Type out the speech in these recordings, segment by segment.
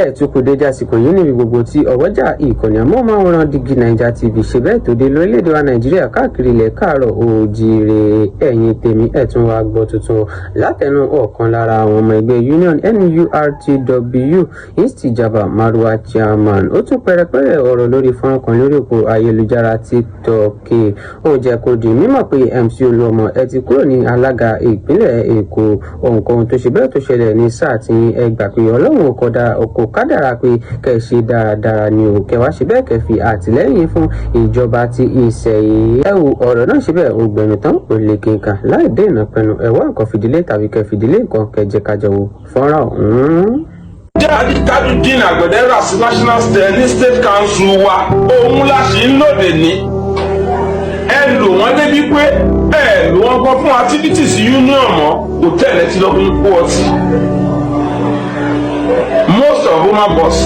Ẹ̀túnkù dédé àsìkò yìí níbi gbogbo tí ọ̀wọ́jà ìkànnì amóhùnmáwòrán DIGINAIJA TV ṣe bẹ́ẹ̀ tó dé lórílẹ̀‐èdè wa Nàìjíríà káàkiri ilẹ̀ káàárọ̀ oòjíire ẹ̀yin tèmi ẹ̀tún wa gbọ́ tuntun látẹnu ọ̀kan lára àwọn ọmọ ẹgbẹ́ Union NURTW Istijaba Marwa Chairman. Ó tún pẹrẹpẹrẹ ọ̀rọ̀ lórí fọ́nrán kan lórí òpó ayélujára TikTok. Ó jẹ́ kó di mímọ̀ pé MC Oluomo ẹ ti kúrò ní alága ìpínlẹ̀ Èkó. Ohun tó ṣe bẹ́ẹ̀ tó ṣẹlẹ̀ ní sáà tí ẹ gbà pé Ọlọ́run kò kádàrá pé kẹ́ ṣe dáradára ni o, kẹ́ wá ṣe bẹ́ẹ̀ kẹ́ fi àtìlẹ́yìn fún ìjọba ti ìṣẹ̀yìn. Ẹ wo ọ̀rọ̀ náà ṣe bẹ́ẹ̀ ògbẹ̀nu tán ò lè kínkà láì dé ìnàpẹnu ẹ̀wọ́ nǹkan fìdílé tàbí kẹ́ fìdílé nǹkan kẹjẹ kájọ wo fọ́nrán ọ̀hún. Tajudeen Agbẹ̀dẹ́rà sí National State Council wa òun la ṣì ń lòdì ní. Ẹ lò wọ́n débi pé ẹ lò wọ́n gbọ́ fún activities union mọ́ hòtẹ́ẹ̀lì tí lọ́kùn kú ọtí. Most of woman boss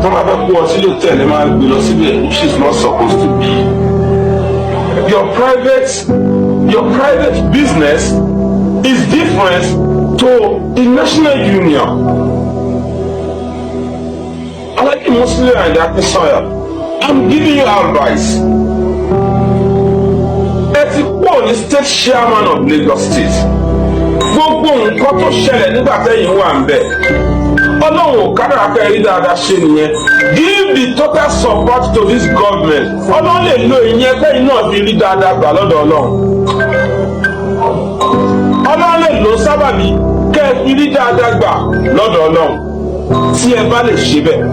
tó máa fẹ́ kú ọtí lòtẹ́ẹ̀lì máa gbé lọ síbẹ̀ which is not supposed to be. Your private business is different to the national union. I like Wasiu Ayinde. I'm giving you advice. Ẹ ti kúrò ní state chairman of Lagos State. Gbogbo nǹkan tó ṣẹlẹ̀ nígbà tẹ́yìn wà ń bẹ̀. Ọlọ́run kádàrá pé rí dáadáa ṣe nìyẹn. Give the total support to this government. Ọlọ́run lè lo ìyẹn tẹ́yìn náà fi rí dáadáa gbà lọ́dọ̀ Ọlọ́run. Ọlọ́run lè lo sábàbí kẹ́ ẹ fi rí dáadáa gbà lọ́dọ̀ Ọlọ́run. Tí ẹ bá lè ṣe bẹ́ẹ̀.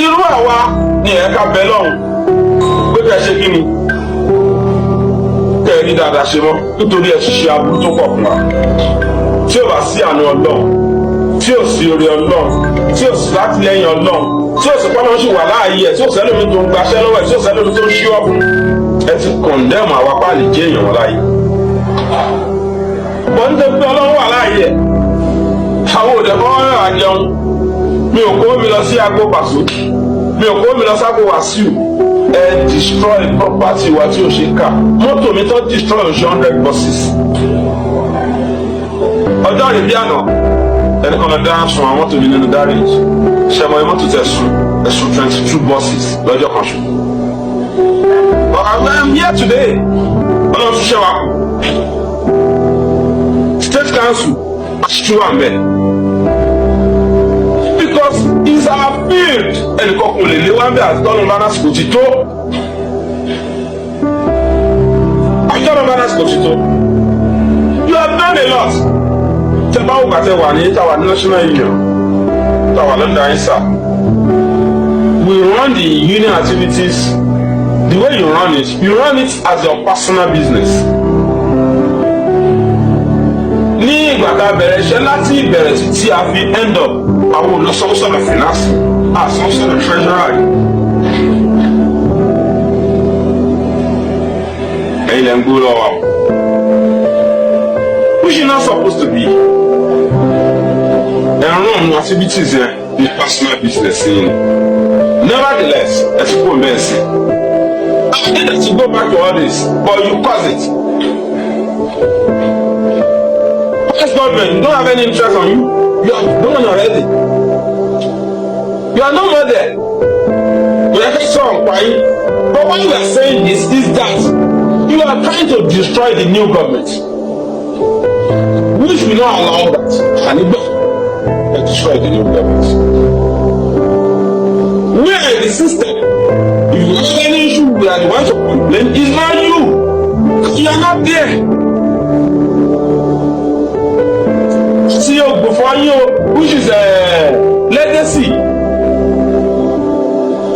Irú àwa ni ẹ̀ka bẹ lọ́hùn pé kẹ́ ẹ ṣe kí ni? Kẹ́ ẹ rí dáadáa ṣe mọ́ nítorí ẹ ṣiṣẹ́ aburú tó pọ̀ fún wa. Tí ò bá sí àánú Ọlọ́run, tí ò sí oore Ọlọ́run, tí ò sí látìlẹ́yìn Ọlọ́run, tí ò sí pọ́nmọ́ sí wà láàyè ẹ̀, tí ò sẹ́lómi tó ń gbaṣẹ́ lọ́wọ́ ẹ̀, tí ò sẹ́lómi tó ń ṣí ọ̀fun. Ẹ ti kọ̀ndẹ́mù àwa páàlì jẹ́ èèyàn wọn láàyè. Bọ́n ní tẹ́lifí Ọlọ́run wà láàyè ẹ̀. Àwọn òde kọ́ ọ̀rọ̀ àjẹun. Mi ò kó mi lọ sí agbo pàṣẹ. Mi ò kó mi lọ sí agbo Wasiu. Ẹ destroy property wa tí o ṣe kà. Mọ́tò mi tó destroy oṣù 100 buses. Ọjọ́ rẹ̀ bí àná ẹni kan lọ dá sun àwọn mọ́tò mi nínú garage. Ṣẹ̀mọ̀ mọ́tò ẹ̀sùn 22 buses lọ́jọ́ kan ṣù. But I'm here today. Ọlọ́run tún ṣẹ́ wa kù. State Council ṣú àmẹ́. Because it's our field. Ẹnìkan kò lè lé wá bẹ́ẹ̀ àti tọ́nu bá lásìkò ti tó. Àjọ́nà bá lásìkò ti tó. You have done a lot. Tẹ́ bá wù kàtẹ́ wà ní tàwa national union. Tàwa lọ́dà ISA. We run the union activities the way you run it as your personal business. Ní ìgbà tá a bẹ̀rẹ̀ iṣẹ́ láti ìbẹ̀rẹ̀ tí a fi end up àwọn olùsọ́sọ́nà finance àsọ́sọ́nà treasury. Ẹ̀yin lẹ́ ń gbó lọ́wọ́. Which is not supposed to be. And run activities in personal business. Nevertheless, let's go messy. I need to go back to all this, but you cause it. Government, you don't have any interest on you. You are gone already. You are no more there. You are just so quiet. But what you are saying is that you are trying to destroy the new government, which will not allow that. And it will destroy the new government. Where is the system? If you have any issue with the ones to complain, it's not you. Because you are not there. See you before you, which is a legacy.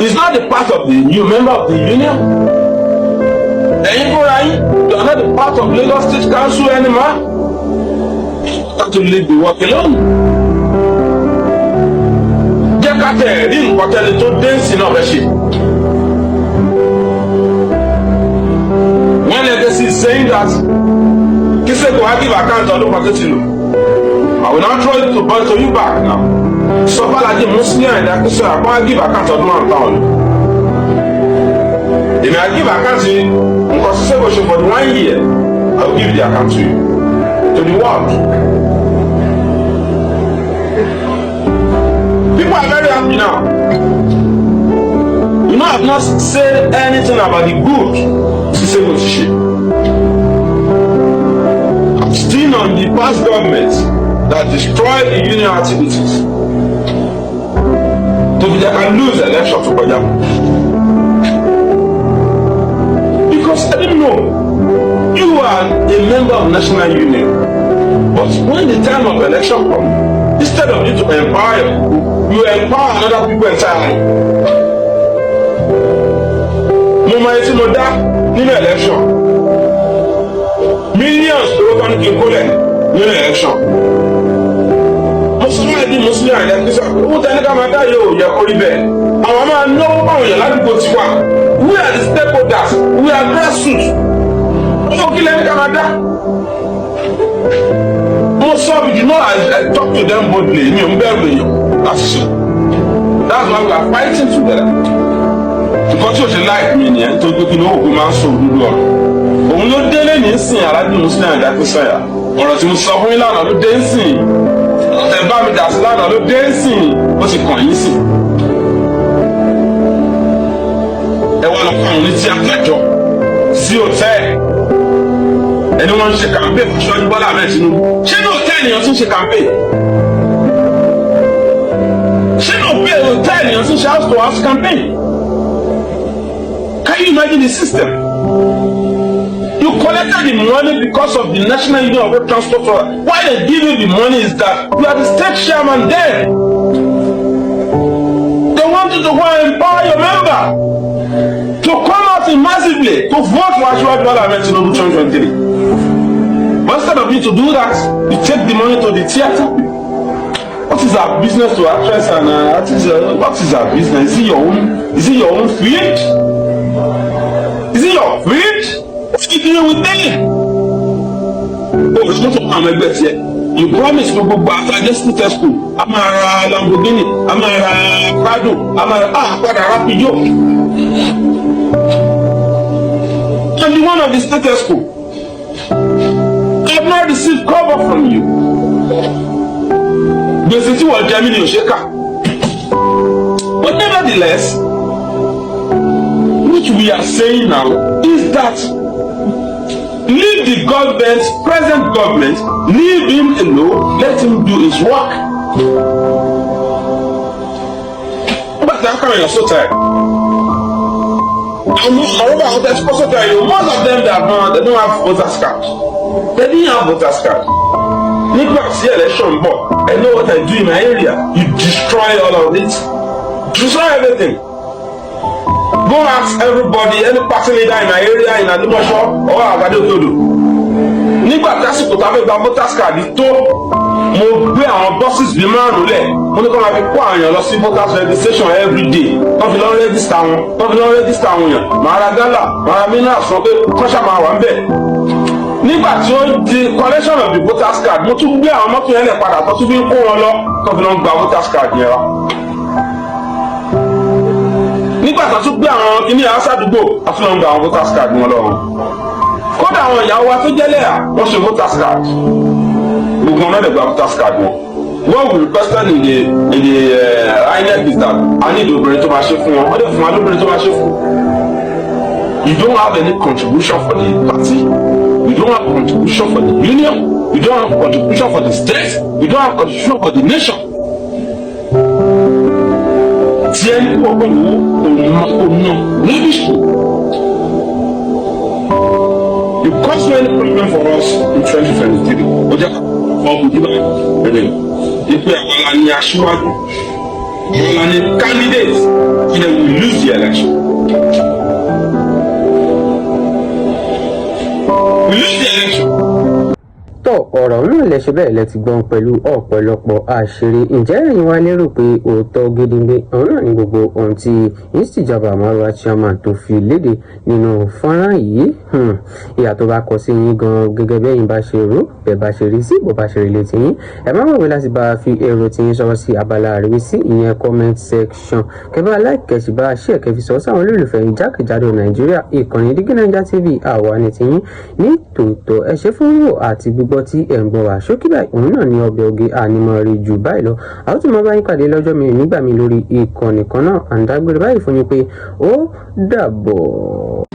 It's not the part of the new member of the union. You are not the part of Lagos State Council anymore. You have to leave the work alone. Jẹ́ ká tẹ̀ rí nǹkan tẹ́lẹ̀ tó dẹ́nsì náà rẹ̀ ṣe. When legacy is saying that, kí sẹ́kọ̀ọ́ á give account ọdún pàtó ti lò. I will not throw it to you back now. So far like the Muslim and that so I can't give account of £1. If I give account to you, because for 1 year, I will give the account to you, to the world. happy now. You know, I've not said anything about the good Siseko ti ṣe. I'm still on the past government that destroyed the union activities. So they can lose the election to Kọjá. Because I didn't know you are a member of National Union, but when the time of election comes, instead of you to empower you empower other people entirely. Mo máa ń tí mo dá nínú election millions tó kọ́ ní kí n kólẹ̀ nínú election. Mo sọ máa di Muslim àìlẹ́ kí sọ owó tẹ́lẹ̀ ká máa dá yóò yẹ kó rí bẹ́ẹ̀. Àwọn máa náwó báwọn èèyàn ládùúgbò ti wà. We are the stakeholders. We are grassroots. Owó kí lẹ́ni ká máa dá. Mo sọ you know I talk to them boldly. Mi ò ń bẹ̀rù èèyàn láti sọ. That's why we are fighting together. Nǹkan tí o ṣe láì mi nìyẹn tó gbé kí ni òkú máa ń sọ òdodo ọ̀rọ̀. Òun ló délé ní sìn aláàbí Muslim àìdá tó sọ̀yà. Ọ̀rọ̀ tí mo sọ fún yín lánàá ló dé ń sìn. Ọ̀tẹ̀ bá mi dà sí lánàá ló dé ń sìn. Ó sì kàn yín sìn. Ẹ wá lọ fún àwọn oní tíátà jọ sí òtẹ́ẹ̀lì. Ẹni wọ́n ń ṣe campaign fún Ṣọ́jú Bọ́lá Ahmed Tinubu. Ṣé ní òtẹ́ẹ̀lì yẹn tún ṣe campaign? Ṣé ní òtẹ́ẹ̀lì yẹn tún ṣe house to house campaign? Can you imagine the system? You collected the money because of the National Union of Road Transport. Why they give you the money is that you are the state chairman there. They want you to go and empower your member to come out massively to vote for Wasiu Ayinde in 2023. But instead of you to do that, you take the money to the theatre. What is our business to actress and artists? What is our business? Is it your own field? Is it your field? What are you doing with them? Oh, it's not from my best yet. You promise to go back to the school. I'm a Lamborghini. I'm a Prado. I'm a Rapido. I'm the one of the state school. I have not received cover from you. Gbèsè tí wọ́n jẹ́ mí ni ò ṣe kà. But nevertheless, which we are saying now is that leave the government, present government, leave him alone, let him do his work. But that kind of so tired. Moreover, I want to also tell you, most of them they don't have voters card. They didn't have voters card. Nígbà tí election bọ̀, I know what I do in my area. You destroy all of it. Destroy everything. Go ask everybody, any party leader in my area, in Adumasho, or Agadogodo. Nígbà tí àsìkò tá a fẹ́ gba voters card tó, mo gbé àwọn buses bíi márùn-ún lẹ̀. Mo ní kó máa fi kó àwọn èèyàn lọ sí voters registration every day. Wọ́n fi lọ register wọn. Yàn. Màá ra gálà, màá ra mineral sọ pé kọ́ṣà máa wà ń bẹ̀. Nígbà tí ó di collection of the voters card, mo tún gbé àwọn mọ́tò yẹn lẹ̀ padà tó tún fi ń kó wọn lọ tó fi lọ gba voters card yẹn wá. Nígbà tó tún gbé àwọn kíní àṣàdúgbò àti lọ gba àwọn voters card wọn lọ́wọ́. Kódà àwọn ìyàwó wa tó jẹ́lẹ̀ à wọ́n ṣe voters card. Gbogbo wọn náà lè gba voters card wọn. What we requested in the INEC is that I need obìnrin tó máa ṣe fún wọn. Wọ́n dẹ̀ fún wa lóbìnrin tó máa ṣe fún. You don't have any contribution for the party. You don't have contribution for the union. You don't have contribution for the state. You don't have contribution for the nation. Tí ẹni kò gbọ́ wo òun níbi school. You cause many problems for us in 2023. Ó jẹ́ ọ̀bùn jíba ẹ̀rẹ̀ ìpè àwọn la ní aṣíwájú. Àwọn la ní candidate and then we lose the election. tó ọ̀rọ̀ náà lẹ́sẹ̀ bẹ́ẹ̀ lẹ́ti gbọ́n pẹ̀lú ọ̀pọ̀lọpọ̀ àṣírí. Ǹjẹ́ ẹ̀yin wá lérò pé òótọ́ gédéńgbé òun náà ní gbogbo ohun tí ìsìjọba àmàlùwà chairman tó fi léde nínú fọ́nrán yìí? Ìyà tó bá kọ sí yín gan gẹ́gẹ́ bẹ́yìn bá ṣe rò bẹ́ẹ̀ bá ṣe rí sí bó bá ṣe rí létí yín. Ẹ má gbàgbé láti bá a fi èrò tí yín sọ̀rọ̀ sí abala àríwísí ìyẹn comment section. Kẹ́bà like kẹ́sì bá a ṣe kẹ́fi sọ sáwọn olólùfẹ́ yín jákèjádò Nàìjíríà. Ìkànnì DIGINAIJA TV àwa ní tiyín ní tòótọ́ ẹ ṣé fún wò àti gbígbọ́ lọ́wọ́ tí ẹ̀ ń gbọ́ wá. Ṣókí báyìí òun náà ni ọbẹ̀ oge ànímọ̀ rí jù báyìí lọ. A ó tún máa bá yín pàdé lọ́jọ́ mi nígbà mi lórí ìkànnì kan náà. À ń dágbére báyìí fún yín pé ó dàbọ̀.